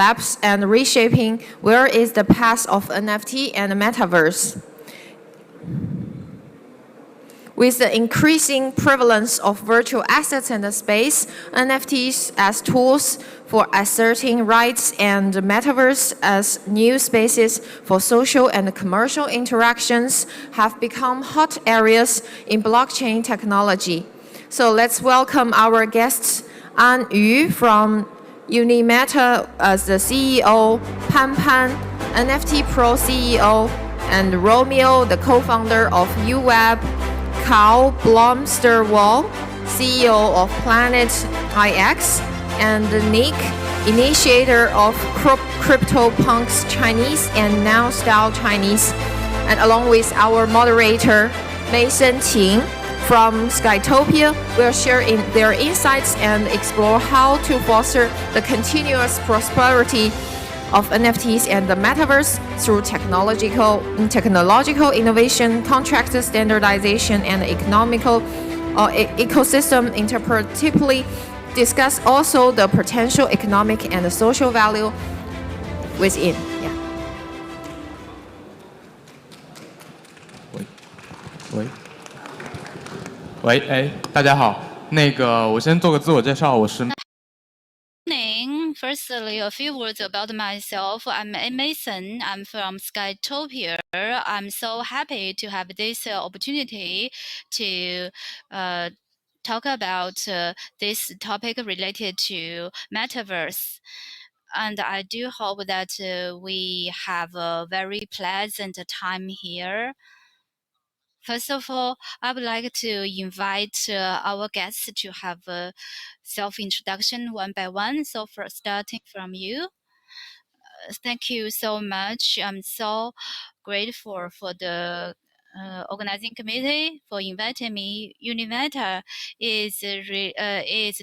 Labs and Reshaping, where is the path of NFT and Metaverse? With the increasing prevalence of virtual assets and space, NFTs as tools for asserting rights and Metaverse as new spaces for social and commercial interactions have become hot areas in blockchain technology. So let's welcome our guests, An Yu from UneMeta as the CEO, Pan, NFT Pro CEO, and Romeo, the co-founder of UWeb, Carl Blomsterwall, CEO of Planet IX, and Nick, initiator of Cryptopunks Chinese and Noun DAO Chinese, and along with our moderator, Mason Qing from Skytopia, will share their insights and explore how to foster the continuous prosperity of NFTs and the Metaverse through technological innovation, contract standardization, and economical ecosystem interpretively. Discuss also the potential economic and social value within. Yeah. 喂，大家好，我先做个自我介绍，我是。Firstly, a few words about myself. I'm Mason. I'm from Skytopia. I'm so happy to have this opportunity to talk about this topic related to Metaverse. And I do hope that we have a very pleasant time here. First of all, I would like to invite our guests to have a self-introduction one by one. So first, starting from you. Thank you so much. I'm so grateful for the organizing committee for inviting me. UneMeta is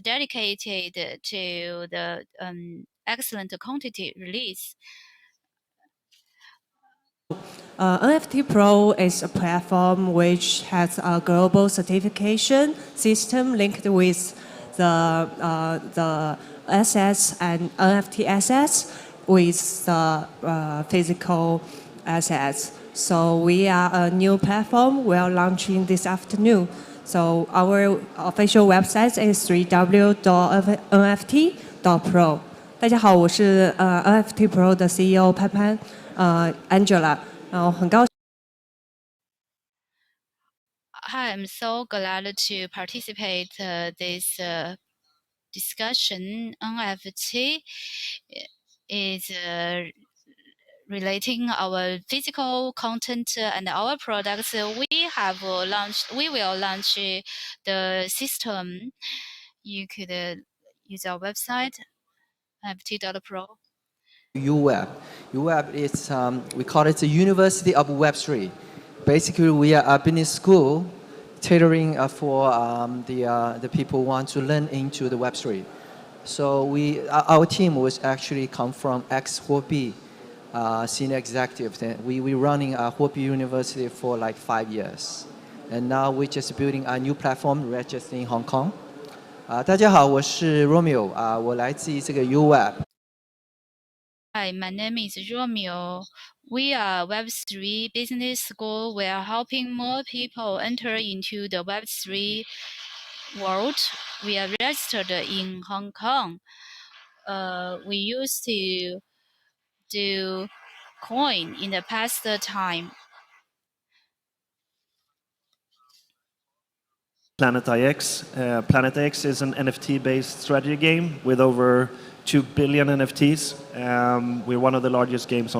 dedicated to the excellent content release. NFT Pro is a platform which has a global certification system linked with the assets and NFT assets with the physical assets. So we are a new platform. We are launching this afternoon. So our official website is www.nft.pro. 大家好，我是NFT Pro 的 CEO 潘 Angela。Hi, I'm so glad to participate this discussion. NFT is relating our physical content and our products. We will launch the system. You could use our website, nft.pro. UWeb. UWeb is, we call it the University of Web3. Basically, we are a business school tailoring for the people who want to learn into the Web3. So our team was actually come from ex-Huobi senior executives. We're running a Huobi University for like 5 years. And now we're just building a new platform registered in Hong Kong. 大家好，我是 Romeo 我来自于这个 UWeb。 Hi, my name is Romeo. We are Web3 business school. We are helping more people enter into the Web3 world. We are registered in Hong Kong. We used to do coin in the past time. Planet IX. Planet X is an NFT-based strategy game with over 2 billion NFTs. We're one of the largest games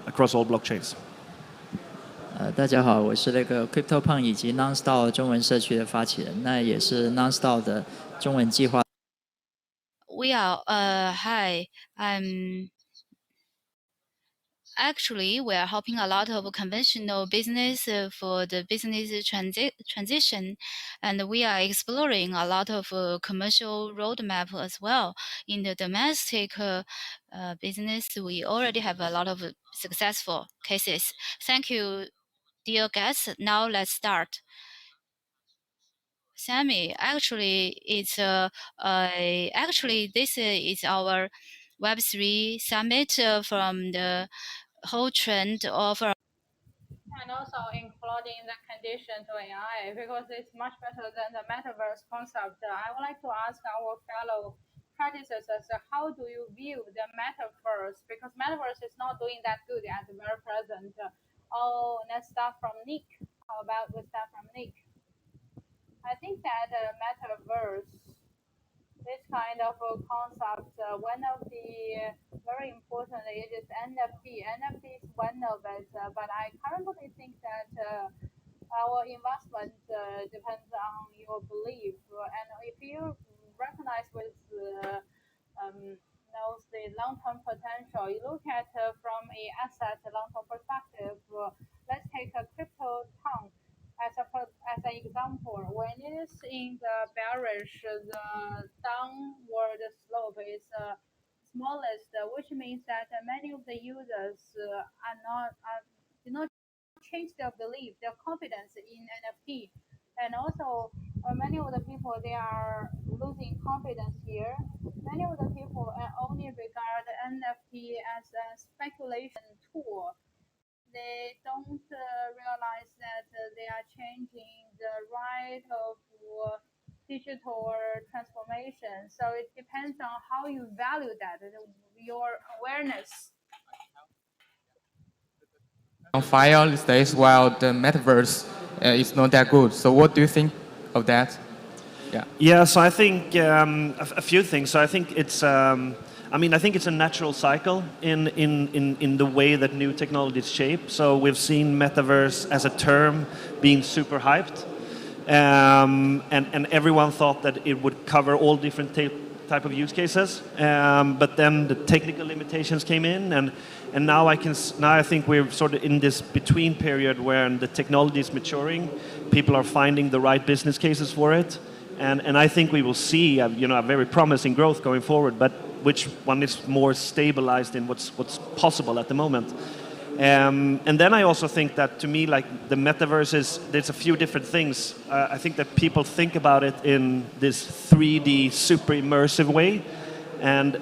across all blockchains. 大家好，我是Cryptopunks 以及 Noun DAO 中文社区的发起人，那也是 Noun DAO 的中文计划。We are hi. Actually, we are helping a lot of conventional business for the business transition, and we are exploring a lot of commercial roadmap as well. In the domestic business, we already have a lot of successful cases. Thank you, dear guests. Now let's start. Sammy, actually, this is our Web3 summit from the whole trend of and also including the condition to AI because it's much better than the metaverse concept. I would like to ask our fellow predecessors, how do you view the metaverse? Because metaverse is not doing that good at the very present. Let's start from Nick. How about we start from Nick? I think that metaverse, this kind of a concept, one of the very important is NFT. NFT is one of it, but I currently think that our investment depends on your belief. And if you recognize with knows the long-term potential, you look at from a asset long-term perspective. Let's take a crypto tongue as an example. When it is in the bearish, the downward slope is smallest, which means that many of the users do not change their belief, their confidence in NFT. And also, many of the people they are losing confidence here. Many of the people only regard NFT as a speculation tool. They don't realize that they are changing the right of digital transformation. So it depends on how you value that, your awareness. On fire these days, while the metaverse is not that good. So what do you think of that? Yeah. Yeah, so I think a few things. So I think it's, I think it's a natural cycle in the way that new technologies shape. So we've seen metaverse as a term being super hyped, and everyone thought that it would cover all different type of use cases. But then the technical limitations came in, and now I think we're sort of in this between period where the technology is maturing, people are finding the right business cases for it. And I think we will see, a very promising growth going forward, but which one is more stabilized in what's possible at the moment. And then I also think that, to me, like the metaverse there's a few different things. I think that people think about it in this 3D super immersive way, and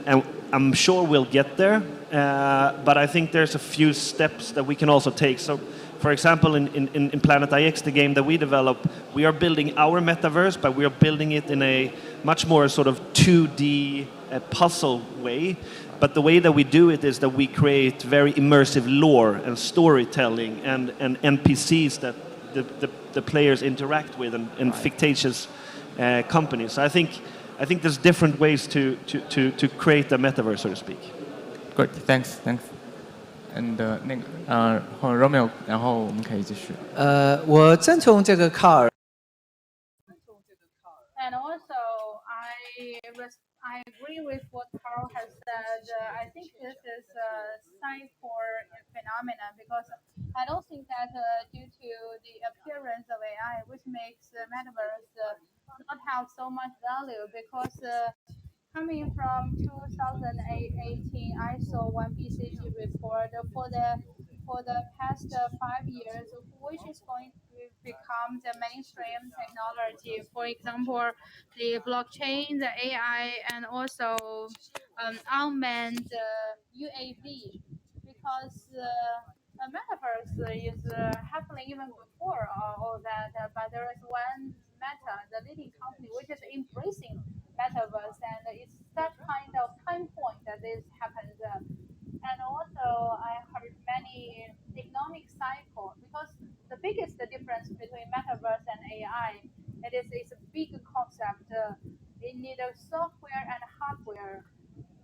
I'm sure we'll get there. But I think there's a few steps that we can also take. So, for example, in Planet IX, the game that we develop, we are building our metaverse, but we are building it in a much more sort of 2D puzzle way. But the way that we do it is that we create very immersive lore and storytelling and NPCs that the players interact with and fictitious companies. So I think there's different ways to create a metaverse, so to speak. Good, thanks. And Romeo， 然后我们可以继续。我赞同这个卡尔。And also, I agree with what Carl has said. I think this is a cycle phenomenon because I don't think that due to the appearance of AI, which makes the metaverse not have so much value because coming from 2018, I saw one BCG report for the past 5 years, which is going to become the mainstream technology. For example, the blockchain, the AI, and also unmanned UAV, because the metaverse is happening even before all that. But there is one Meta, the leading company, which is embracing metaverse, and it's that kind of time point that this happens. And also, I heard many economic cycle because the biggest difference between metaverse and AI, it's a big concept. It needs software and hardware,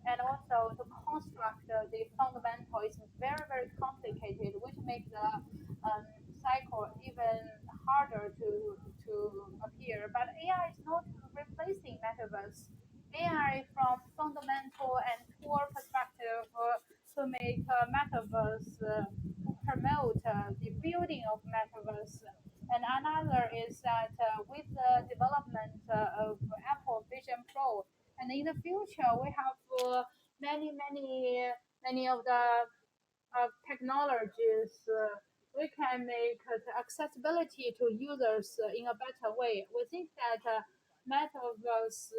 and also to construct the fundamental is very, very complicated, which makes the cycle even harder to appear. But AI is not replacing metaverse. AI from fundamental and core perspective to make metaverse promote the building of metaverse. And another is that with the development of Apple Vision Pro, and in the future we have many of the technologies. We can make the accessibility to users in a better way. We think that metaverse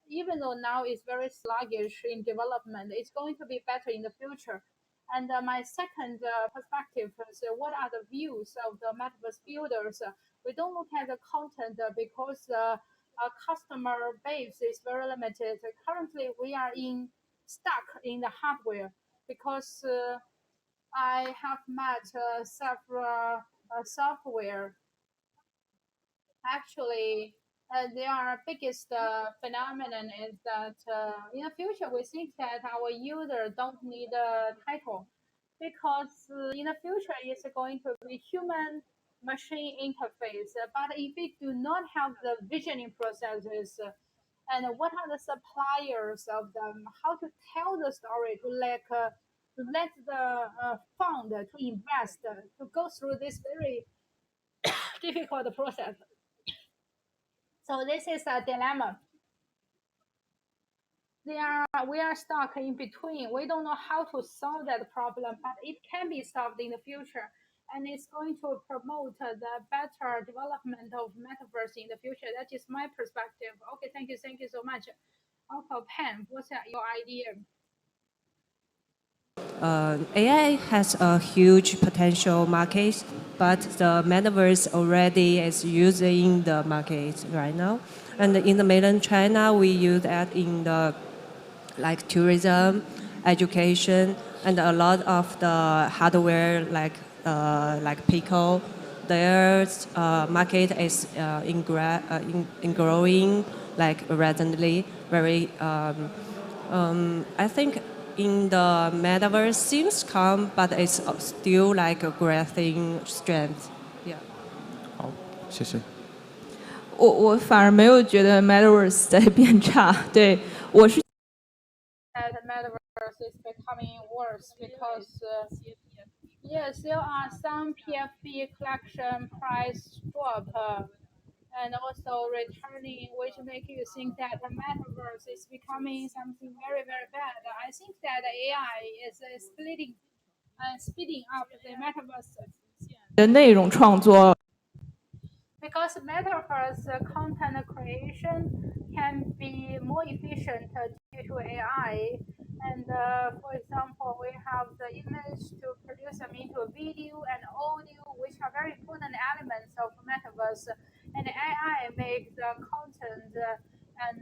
even though now it's very sluggish in development, it's going to be better in the future. And my second perspective is what are the views of the metaverse builders? We don't look at the content because our customer base is very limited. Currently, we are stuck in the hardware because I have met several software. Actually, their biggest phenomenon is that in the future we think that our user don't need a title because in the future it's going to be human machine interface. But if we do not have the visioning processes and what are the suppliers of them, how to tell the story to let the fund to invest to go through this very difficult process. So this is a dilemma. We are stuck in between. We don't know how to solve that problem, but it can be solved in the future. And it's going to promote the better development of metaverse in the future. That is my perspective. Okay, thank you so much. Uncle Pen, what's your idea? AI has a huge potential market, but the metaverse already is using the market right now. And in the mainland China, we use that in the like tourism, education, and a lot of the hardware like Pico. Their market is in growing like recently. Very I think in the metaverse seems calm, but it's still like a growing strength. Yeah. 好，谢谢。我反而没有觉得 Metaverse 在变差，对我是。That metaverse is becoming worse because yes, there are some PFP collection price drop and also returning, which make you think that the metaverse is becoming something very bad. I think that AI is speeding up the metaverse 的内容创作。because metaverse content creation can be more efficient due to AI. And for example, we have the image to produce them into a video and audio, which are very important elements of metaverse. And AI makes the content and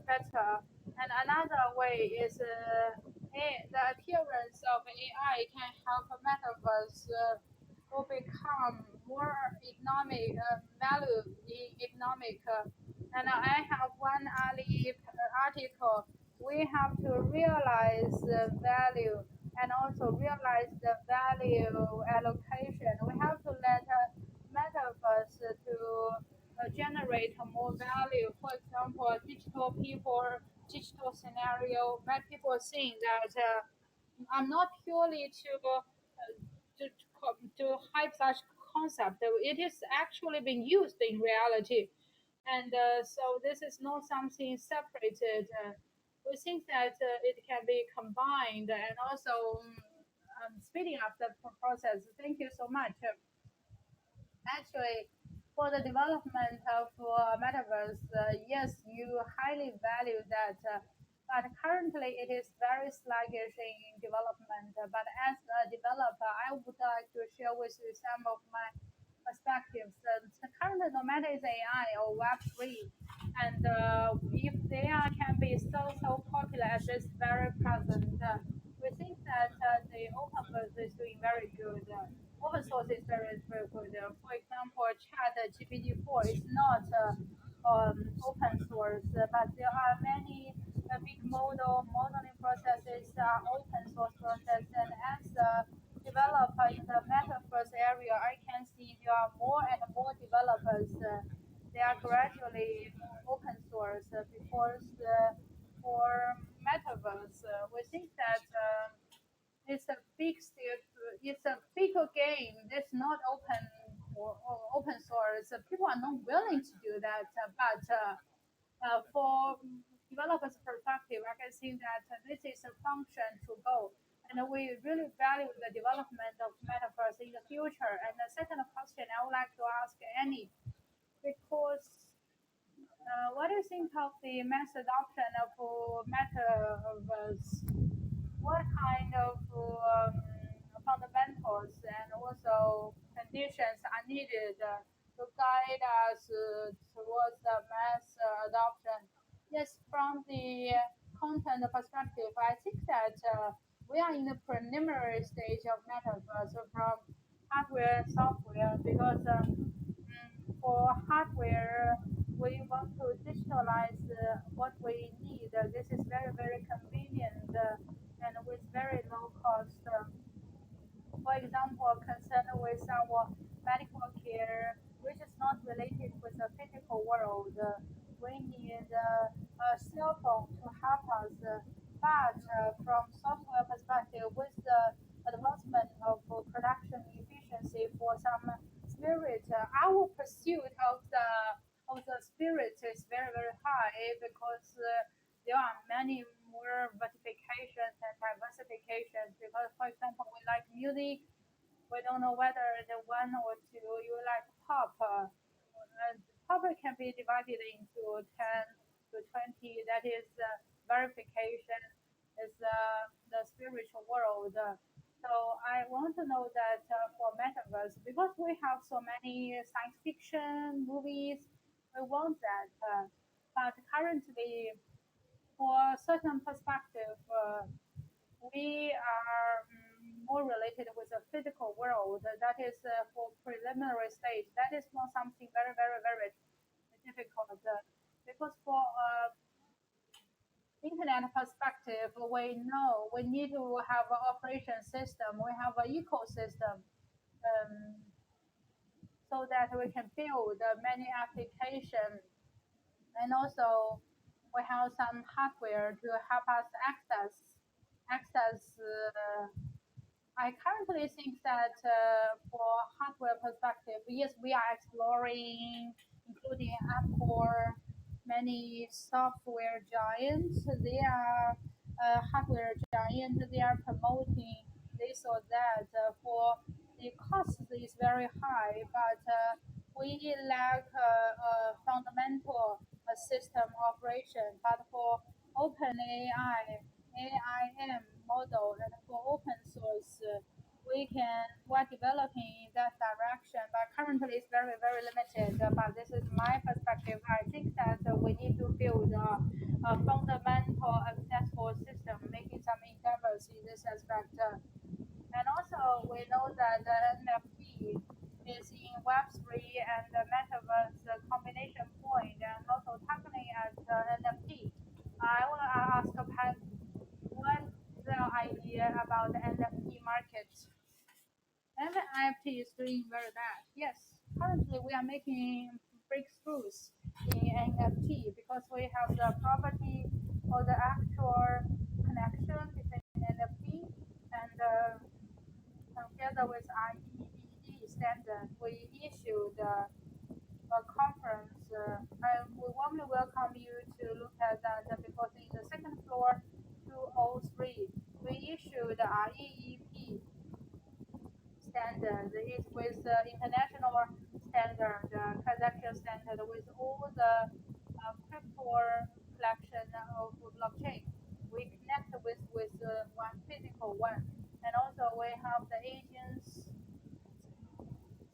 better. And another way is the appearance of AI can help metaverse will become more economic value in economic. And I have one article. We have to realize the value and also realize the value allocation. We have to let metaverse to generate more value. For example, digital people, digital scenario. Many people think that I'm not purely to hype such concept. It is actually being used in reality, and so this is not something separated. We think that it can be combined and also speeding up the process. Thank you so much. Actually, for the development of metaverse, yes, you highly value that, but currently it is very sluggish in development. But as a developer, I would like to share with you some of my perspectives. The current, no matter is AI or Web3, and if they can be so popular at this very present, we think that the open source is doing very good. Open source is very good. For example, Chat GPT-4 is not open source, but there are many big modeling processes are open source process. And as a developer in the metaverse area, I can see there are more and more developers. They are gradually open source because for metaverse, we think that it's a big step. It's a bigger game. It's not or open source. People are not willing to do that. But for developers' perspective, I can see that this is a function to go. And we really value the development of metaverse in the future. And the second question I would like to ask Annie, because What do you think of the mass adoption of Metaverse? What kind of fundamentals and also conditions are needed to guide us towards the mass adoption? Yes, from the content perspective, I think that we are in the preliminary stage of Metaverse from hardware and software because for hardware, we want to digitalize what we need. This is very, very convenient and with very low cost. For example, concerned with our medical care, which is not related with the physical world. We need a cell phone to help us. But from software perspective, with the advancement of production efficiency for some spirit, our pursuit of the spirit is very very high because there are many more verifications and diversifications. Because, for example, we like music, we don't know whether the one or two you like pop. Pop can be divided into 10 to 20. That is verification, is the spiritual world. So I want to know that for Metaverse, because we have so many science fiction movies, we want that. But currently, for certain perspective, we are more related with the physical world. That is for preliminary stage. That is not something very, very, very difficult. Because for internet perspective, we know we need to have an operation system. We have an ecosystem. So that we can build many applications, and also we have some hardware to help us access I currently think that for hardware perspective, yes, we are exploring, including Apple, many software giants. They are hardware giants. They are promoting this or that. For the cost is very high, but we lack a fundamental system operation. But for OpenAI, AIM model and for open source, we're developing in that direction, but currently it's very, very limited. But this is my perspective. I think that we need to build a fundamental accessible system, making some endeavors in this aspect. And also, we know that the NFT is in Web3 and the Metaverse combination point, and also targeting at NFT. I want to ask Pat, what's the idea about the NFT market? And the NFT is doing very bad. Yes, currently we are making breakthroughs in NFT because we have the property or the actual connection between NFT and together with IEEE standard, we issued a conference. And we warmly welcome you to look at that because in the second floor, 203, we issued the IEEP standard. It's with the international standard, transaction standard with all the crypto collection of blockchain. We connect with one physical one. And also we have the agents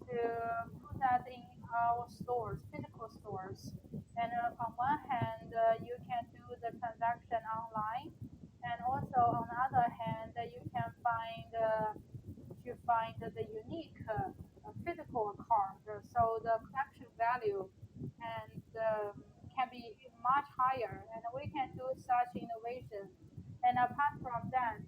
to put that in our stores, physical stores. And on one hand, you can do the transaction online, and also on the other hand, you can find the unique physical card. So the collection value and can be much higher, and we can do such innovation. And apart from that,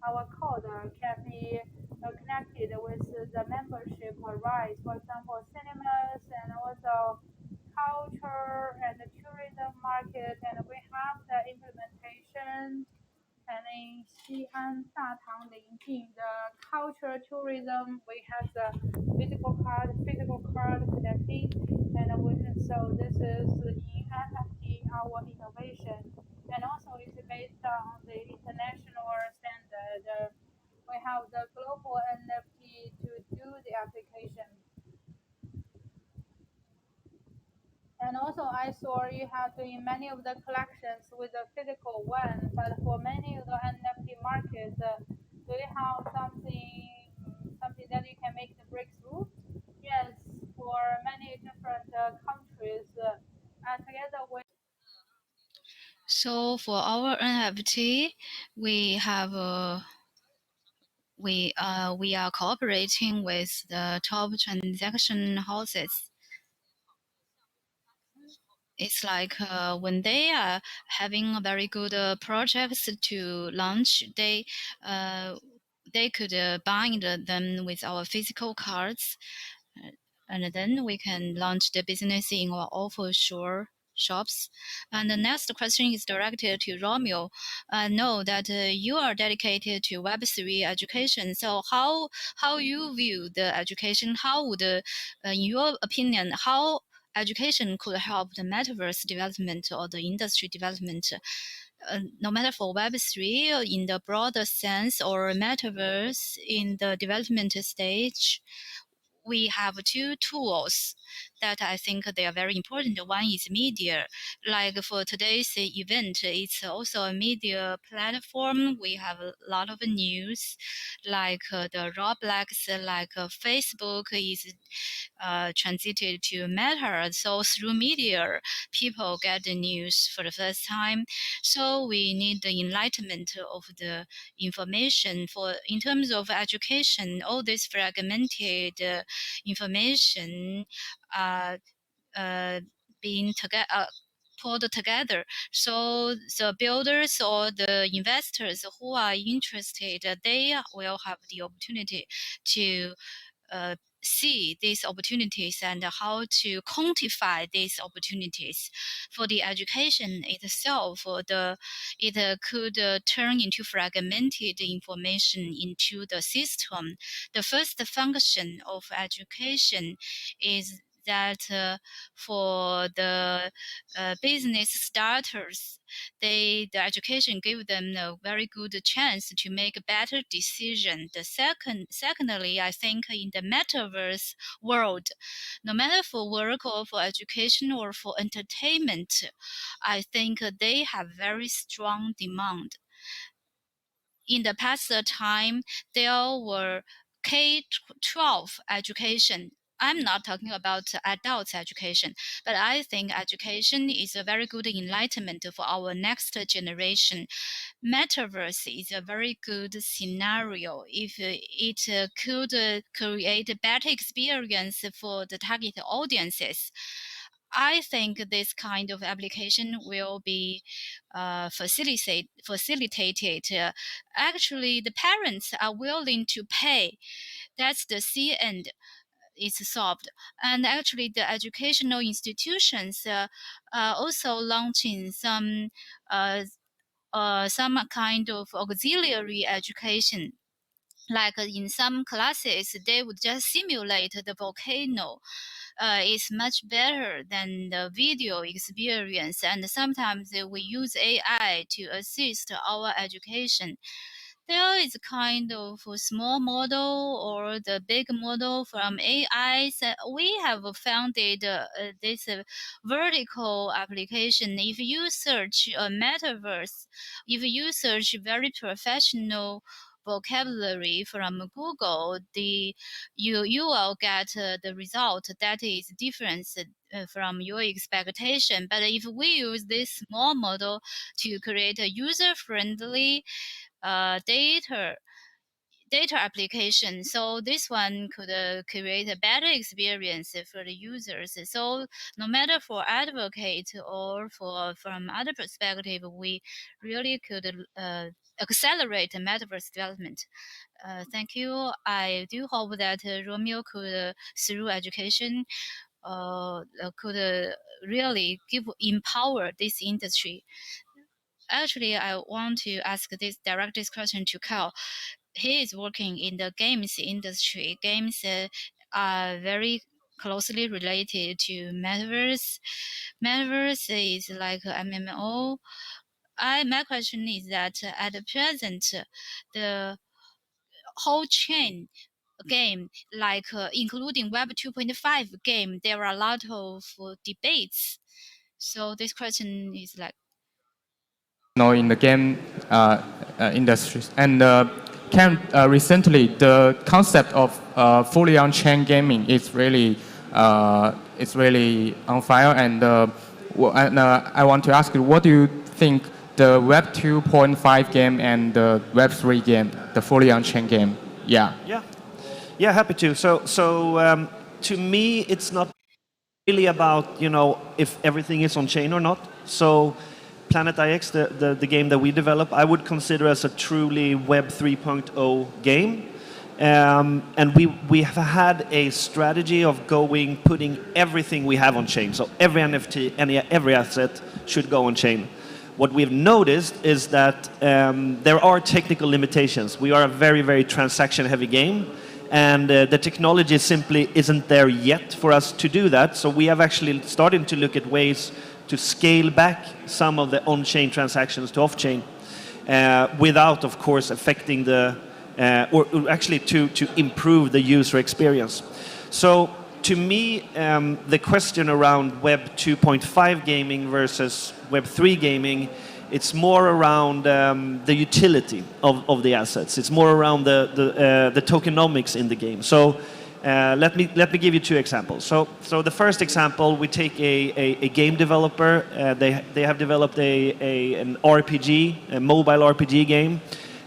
our code can be connected with the membership rights, for example, cinemas and also culture and the tourism market. And we have the implementation and in Xi'an, Datang, Linjing, the culture tourism, we have the physical card connecting, and so this is in NFT our innovation, and also it's based on the international standard. We have the global NFT to do the application. And also, I saw you have in many of the collections with a physical one, but for many of the NFT markets, do you have something that you can make the breakthrough? Yes, for many different countries, and together with. So for our NFT, we have we are cooperating with the top transaction houses. It's like when they are having a very good projects to launch, they could bind them with our physical cards, and then we can launch the business in our offshore shops. And the next question is directed to Romeo. I know that you are dedicated to Web3 education. So how you view the education? How would, in your opinion, how education could help the metaverse development or the industry development? No matter for Web3 in the broader sense or metaverse in the development stage, we have two tools that I think they are very important. One is media. Like for today's event, it's also a media platform. We have a lot of news, like the Roblox, like Facebook is transited to Meta. So through media, people get the news for the first time. So we need the enlightenment of the information. For in terms of education, all this fragmented information being together. Pulled together. So the builders or the investors who are interested, they will have the opportunity to see these opportunities and how to quantify these opportunities. For the education itself, it could turn into fragmented information into the system. The first function of education is that for the business starters, the education gave them a very good chance to make a better decision. Secondly, I think in the metaverse world, no matter for work or for education or for entertainment, I think they have very strong demand. In the past time, there were K-12 education. I'm not talking about adult education, but I think education is a very good enlightenment for our next generation. Metaverse is a very good scenario if it could create a better experience for the target audiences. I think this kind of application will be facilitated. Actually, the parents are willing to pay. That's the C end. It's solved. And actually, the educational institutions are also launching some kind of auxiliary education. Like in some classes, they would just simulate the volcano. It's much better than the video experience. And sometimes we use AI to assist our education. There is a kind of a small model or the big model from AI. So we have founded this vertical application. If you search a metaverse, if you search very professional vocabulary from Google, you will get the result that is different from your expectation. But if we use this small model to create a user-friendly data application. So this one could create a better experience for the users. So no matter for advocate or from other perspective, we really could accelerate the metaverse development. Thank you. I do hope that Romeo could, through education, could really empower this industry. Actually, I want to ask this question to Kyle. He is working in the games industry. Games are very closely related to Metaverse. Metaverse is like MMO. My question is that at the present, the whole chain game, like including Web 2.5 game, there are a lot of debates. So this question is like, in the game industries. And recently, the concept of fully on-chain gaming is really on fire. And I want to ask you, what do you think the Web 2.5 game and the Web 3 game, the fully on-chain game? Yeah. Yeah, happy to. So to me, it's not really about if everything is on chain or not. So Planet IX, the game that we develop, I would consider as a truly Web 3.0 game. And we have had a strategy of putting everything we have on chain. So every NFT, every asset should go on chain. What we've noticed is that there are technical limitations. We are a very, very transaction-heavy game. And the technology simply isn't there yet for us to do that. So we have actually started to look at ways to scale back some of the on-chain transactions to off-chain without, of course, affecting or actually to improve the user experience. So to me, the question around Web 2.5 gaming versus Web 3 gaming, it's more around the utility of the assets. It's more around the tokenomics in the game. So let me give you two examples. So the first example, we take a game developer. They have developed an RPG, a mobile RPG game,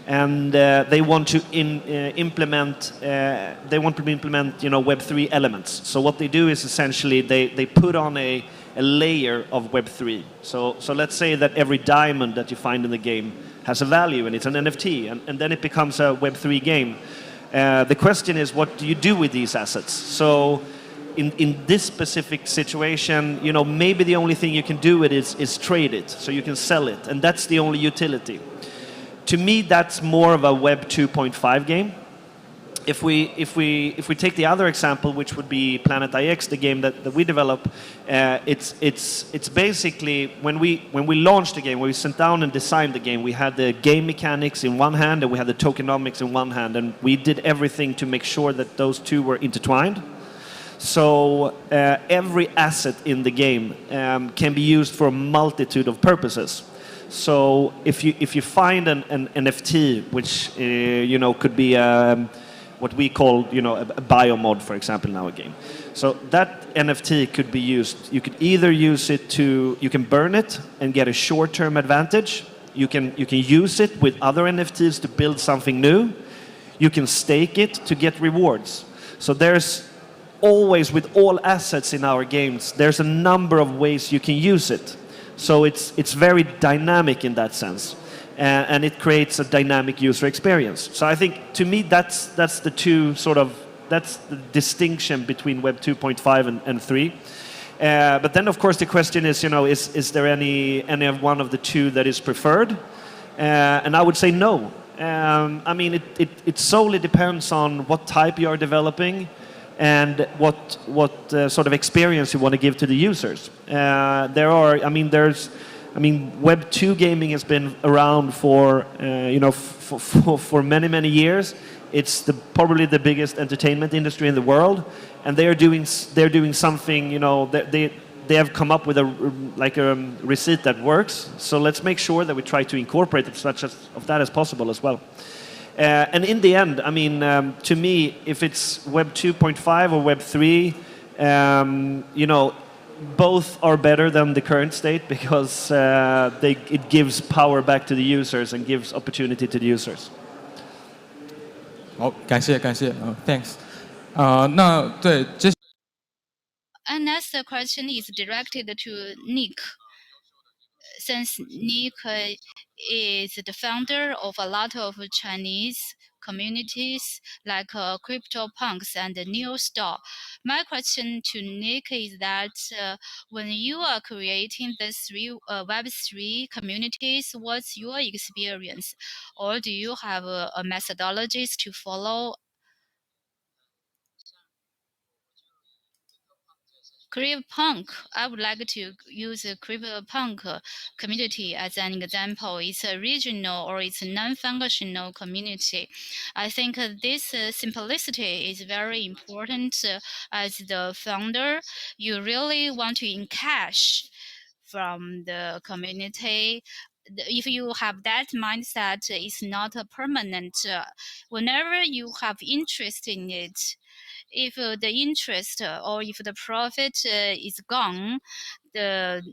and they want to implement Web3 elements. So what they do is essentially they put on a layer of Web3. So let's say that every diamond that you find in the game has a value and it's an NFT, and then it becomes a Web3 game. The question is, what do you do with these assets? So in this specific situation, maybe the only thing you can do with it is trade it, so you can sell it, and that's the only utility. To me, that's more of a Web 2.5 game. If we take the other example, which would be Planet IX, the game that we develop, it's basically when we launched the game, when we sat down and designed the game, we had the game mechanics in one hand and we had the tokenomics in one hand, and we did everything to make sure that those two were intertwined. So every asset in the game can be used for a multitude of purposes. So if you find an NFT, which could be what we call a biomod, for example, in our game. So that NFT could be used. You could either use it you can burn it and get a short-term advantage. You can use it with other NFTs to build something new. You can stake it to get rewards. So there's always, with all assets in our games, there's a number of ways you can use it. So it's very dynamic in that sense. And it creates a dynamic user experience. So I think, to me, that's the two that's the distinction between Web 2.5 and 3. But then, of course, the question is, is there any of one of the two that is preferred? And I would say no. I mean, it solely depends on what type you are developing and what sort of experience you want to give to the users. Web 2 gaming has been around for many years. It's probably the biggest entertainment industry in the world, and they're doing something. They have come up with a receipt that works. So let's make sure that we try to incorporate as much of that as possible as well. And in the end, to me, if it's Web 2.5 or Web 3, both are better than the current state because it gives power back to the users and gives opportunity to the users. 好，感谢，thanks。那对，接 And next question is directed to Nick. Since Nick is the founder of a lot of Chinese communities like Cryptopunks and Neostar, my question to Nick is that when you are creating the Web3 communities, what's your experience? Or do you have a methodologies to follow? CryptoPunk, I would like to use a CryptoPunk community as an example. It's a regional or it's a non-functional community. I think this simplicity is very important. As the founder, you really want to encash from the community. If you have that mindset, it's not a permanent. Whenever you have interest in it, if the interest or if the profit is gone,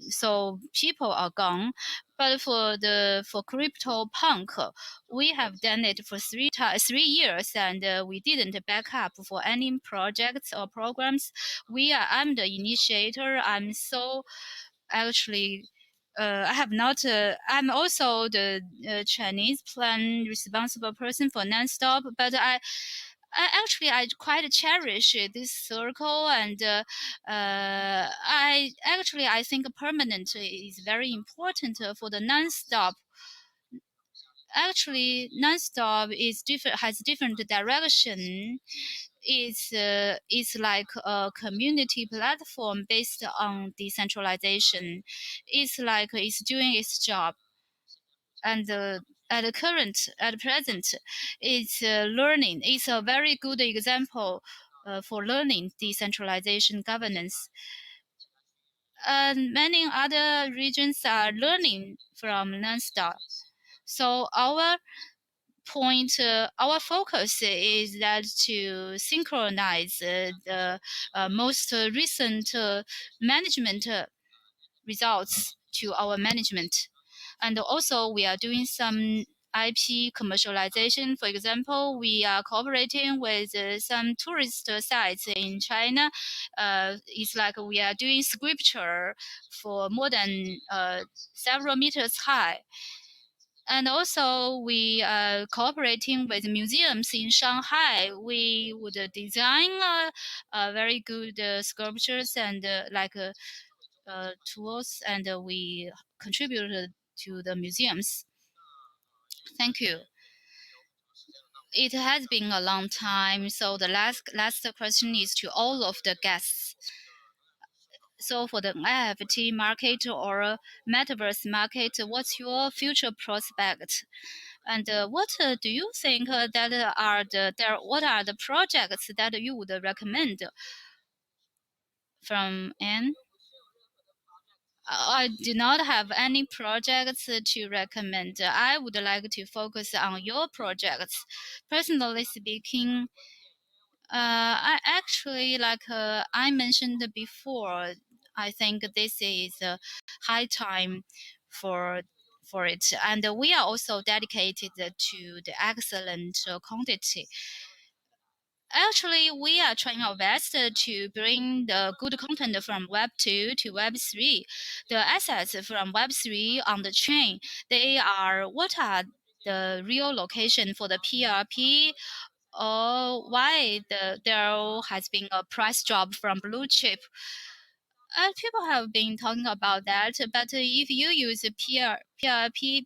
so people are gone. But for CryptoPunk, we have done it for 3 years, and we didn't back up for any projects or programs. I'm the initiator. I'm so actually. I have not. I'm also the Chinese plan responsible person for Nonstop, but I quite cherish this circle, and I think permanent is very important for the Nonstop. Actually, Nonstop has different direction. It's like a community platform based on decentralization. It's like it's doing its job, and at present, it's learning. It's a very good example for learning decentralization governance. And many other regions are learning from Nonstop. So our focus is that to synchronize the most recent management results to our management. And also we are doing some IP commercialization. For example, we are cooperating with some tourist sites in China. It's like we are doing sculpture for more than several meters high. And also, we are cooperating with museums in Shanghai. We would design very good sculptures and tools, and we contributed to the museums. Thank you. It has been a long time, so the last question is to all of the guests. So for the NFT market or Metaverse market, what's your future prospect? And what do you think what are the projects that you would recommend? From Anne? I do not have any projects to recommend. I would like to focus on your projects. Personally speaking, I actually, like I mentioned before, I think this is a high time for it, and we are also dedicated to the excellent quantity. Actually, we are trying our best to bring the good content from Web 2 to Web 3. The assets from Web 3 on the chain, what are the real location for the PRP, or why there has been a price drop from blue chip. People have been talking about that, but if you use PRP,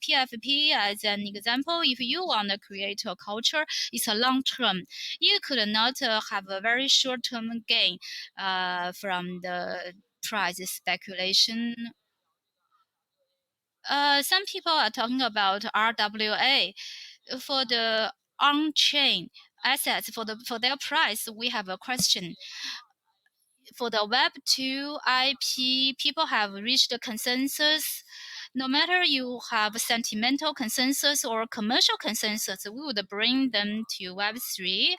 PFP as an example, if you want to create a culture, it's a long term. You could not have a very short term gain from the price speculation. Some people are talking about RWA for the on-chain assets for their price. We have a question. For the Web 2 IP, people have reached a consensus. No matter you have sentimental consensus or commercial consensus, we would bring them to Web 3.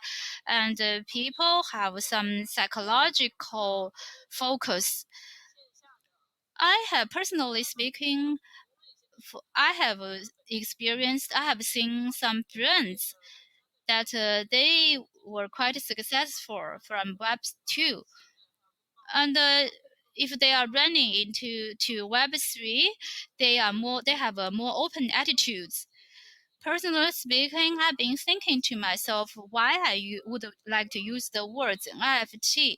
And people have some psychological focus. I have, personally speaking, I have seen some brands that they were quite successful from Web 2. And if they are running to Web 3, they have a more open attitudes. Personally speaking, I've been thinking to myself why would like to use the words NFT.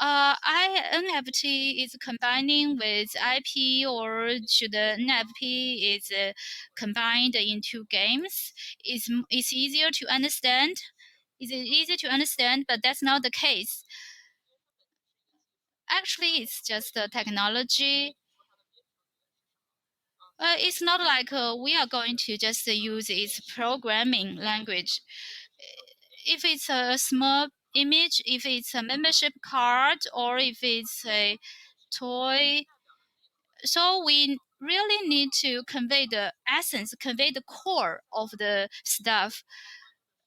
NFT is combining with IP, or should the NFT is combined into games? It's easier to understand. Is it easy to understand? But that's not the case. Actually, it's just the technology. It's not like we are going to just use its programming language. If it's a small image, if it's a membership card, or if it's a toy, so we really need to convey the essence, convey the core of the stuff.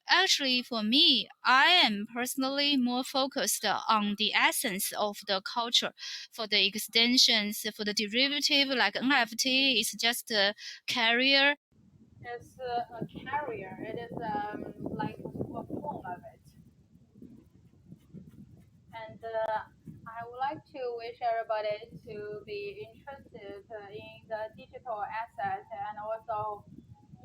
Actually, for me, I am personally more focused on the essence of the culture. For the extensions, for the derivative like NFT, it's just a carrier. It's a carrier. It is like a form of it. And I would like to wish everybody to be interested in the digital asset and also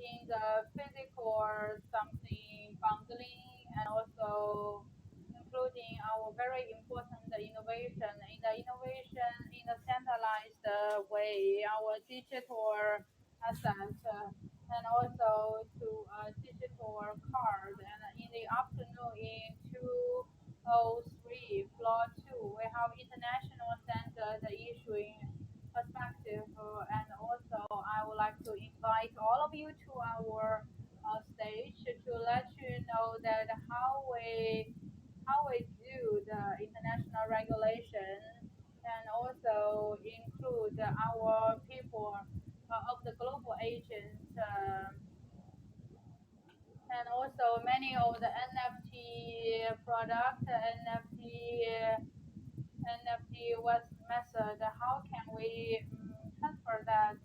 in the physical something bundling and also including our very important innovation in a centralized way, our digital assets and also to a digital card. And in the afternoon in 203 floor 2, we have international standard issuing perspective, and also I would like to invite all of you to our stage to let you know that how we do the international regulation and also include our people of the global agents, and also many of the NFT product, NFT West method. How can we transfer that?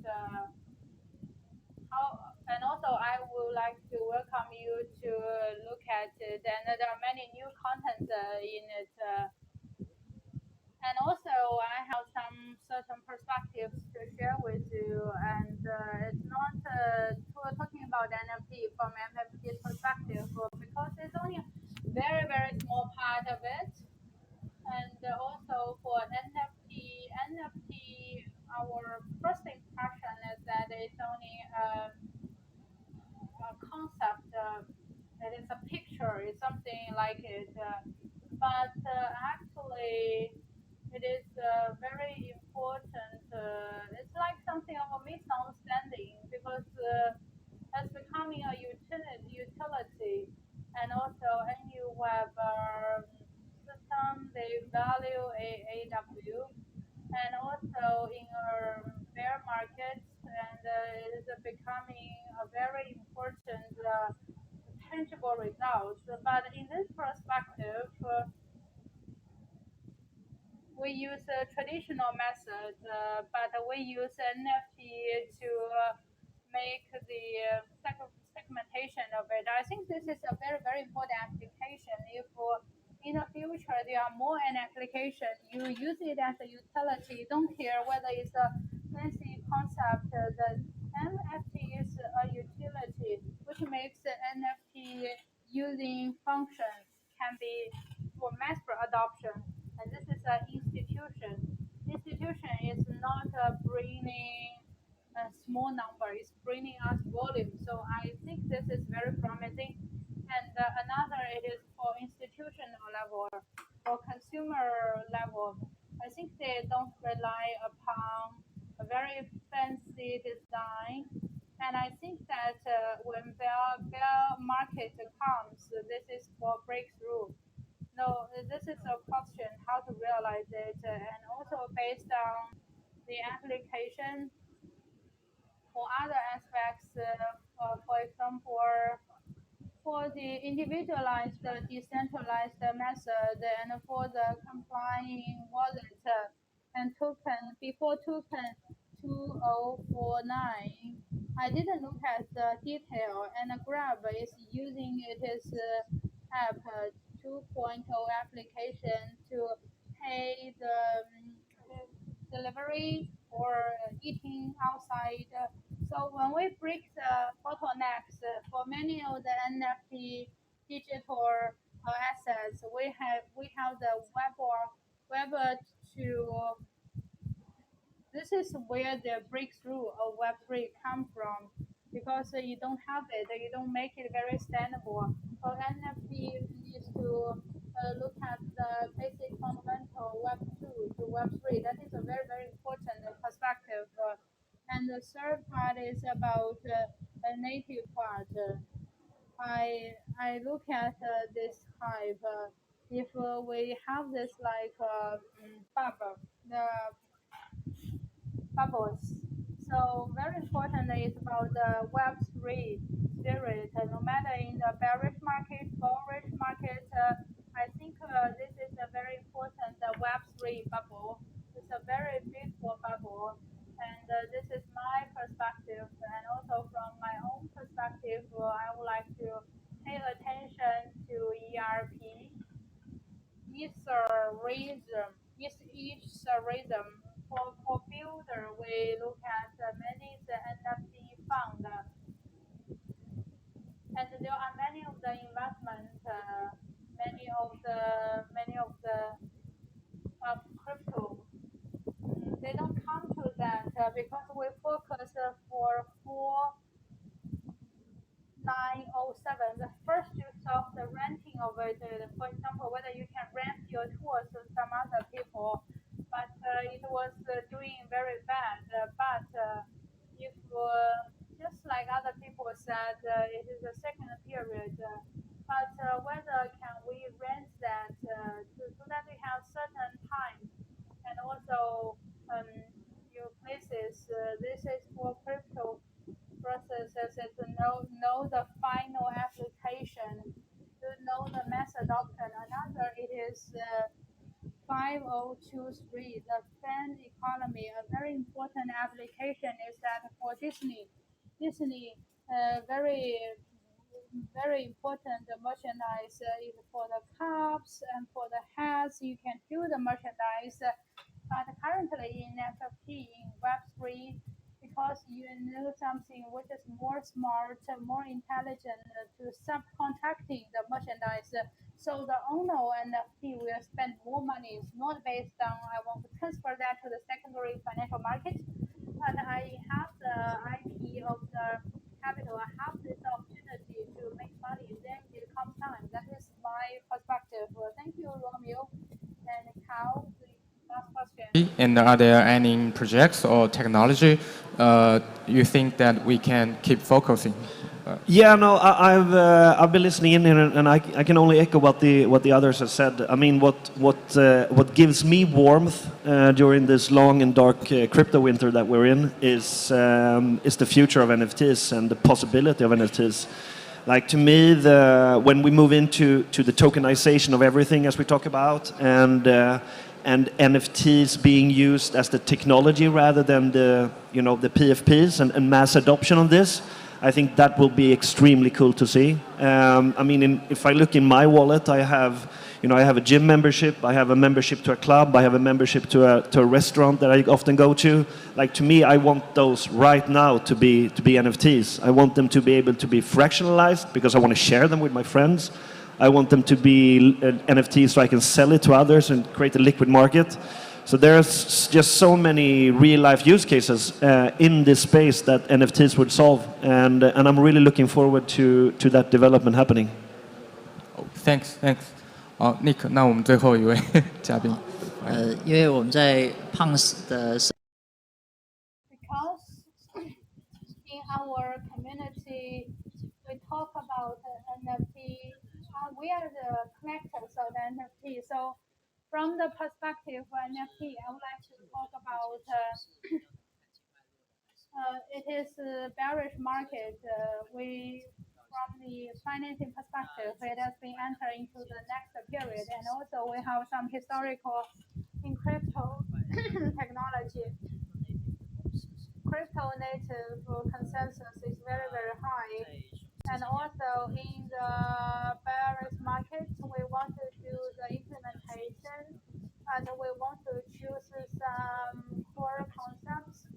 And also I would like to welcome you to look at it, and there are many new content in it. And also I have some certain perspectives to share with you, and it's not talking about NFT from NFT's perspective, because it's only a very, very small part of it. And also for NFT, our first impression is that it's only a concept. It is a picture. It's something like it, but actually, it is very important. It's like something of a misunderstanding because it's becoming a utility, and also UWeb system they value AW, and also in bear markets, and it is becoming a very important tangible result. But in this perspective, we use a traditional method, but we use NFT to make the segmentation of it. I think this is a very, very important application. If in the future there are more an application, you use it as a utility. Don't care whether it's a fancy concept. The NFT is a utility, which makes the NFT using functions can be for mass adoption. And this is an institution. Institution is not bringing a small number; it's bringing us volume. So I think this is very promising. And another, it is for institutional level, for consumer level. I think they don't rely upon a very fancy design. And I think that when bear market comes, this is for breakthrough. No, this is a question how to realize it, and also based on the application for other aspects. For example, for the individualized, decentralized method, and for the complying wallet and token before token 2049. I didn't look at the detail, and Grab is using its app 2.0 application to pay the delivery or eating outside. So when we break the bottlenecks for many of the NFT digital assets, we have the web to. This is where the breakthrough of Web3 come from, because you don't have it, you don't make it very standable. For NFT, you need to look at the basic fundamental Web2 to get this hype. If we have this like bubbles. So very importantly is about the Web3 spirit. No matter in the bearish market, bullish market, I think this is a very important Web3 bubble. It's a very beautiful bubble. And this is my perspective. And also from my own perspective, I would like to pay attention to ERP, Ethereum. For builder, we look at many the NFT fund, and there are many of the investment, many of the crypto. They don't come to that because we focus for 907. The first you solve the renting of it. For example, whether you can rent your tours to some other people, but it was doing very bad. But if just like other people said, it is a second period. But whether can we rent that so that we have certain time and also your places. This is for crypto processes to know the final application, to know the mass adoption. Another it is 5023, the fan economy. A very important application is that for Disney, very very important merchandise is for the cups and for the hats. You can do the merchandise, but currently in NFT, in Web3, because you know something which is more smart, more intelligent to subcontracting the merchandise. So the owner of NFT will spend more money. It's not based on I want to transfer that to the secondary financial market, but I have the IP of the capital. I have this opportunity to make money. Then it comes time. That is my perspective. Thank you, Romeo and Kyle. Last question. And are there any projects or technology you think that we can keep focusing? Yeah, no, I've been listening in here, and I can only echo what the others have said. I mean, what gives me warmth during this long and dark crypto winter that we're in is the future of NFTs and the possibility of NFTs. Like to me, when we move into the tokenization of everything, as we talk about, and NFTs being used as the technology rather than the PFPs and mass adoption on this, I think that will be extremely cool to see. I mean, if I look in my wallet, I have a gym membership, I have a membership to a club, I have a membership to a restaurant that I often go to. Like to me, I want those right now to be NFTs. I want them to be able to be fractionalized because I want to share them with my friends. I want them to be NFTs so I can sell it to others and create a liquid market. So there's just so many real-life use cases in this space that NFTs would solve, and I'm really looking forward to that development happening. Thanks. ，Nick， 那我们最后一位嘉宾。因为我们在Punks的 Because in our community, we talk about NFT. We are the collectors of the NFT. So from the perspective of NFT, I would like to talk about it is a bearish market. From the financing perspective, it has been entering into the next period, and also we have some historical in crypto technology. Crypto native consensus is very, very high. And also in the bearish market, we want to do the implementation and we want to choose some core concepts.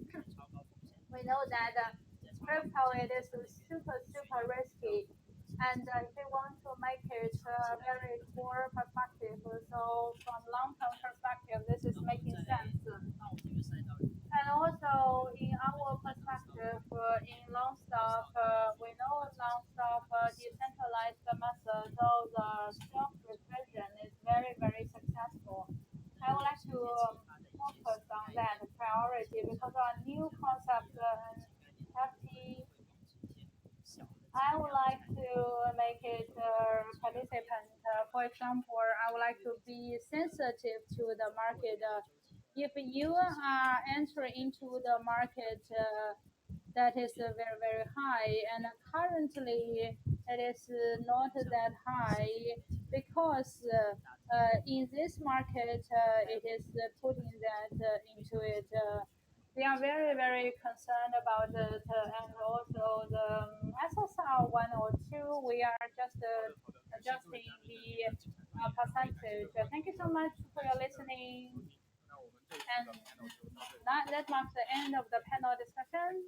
We know that crypto it is super risky, and if we want to make it a very core perspective, so from long-term perspective, this is making sense. And also in our perspective, in long stop, we know long stop decentralized method, so the self-revision is very, very successful. I would like to focus on that priority because our new concept FT, I would like to make it participate for example, I would like to be sensitive to the market. If you enter into the market that is very, very high, and currently it is not that high because in this market it is putting that into it. They are very, very concerned about it, and also the SSR 102, we are just adjusting the percentage. Thank you so much for your listening. And that marks the end of the panel discussion.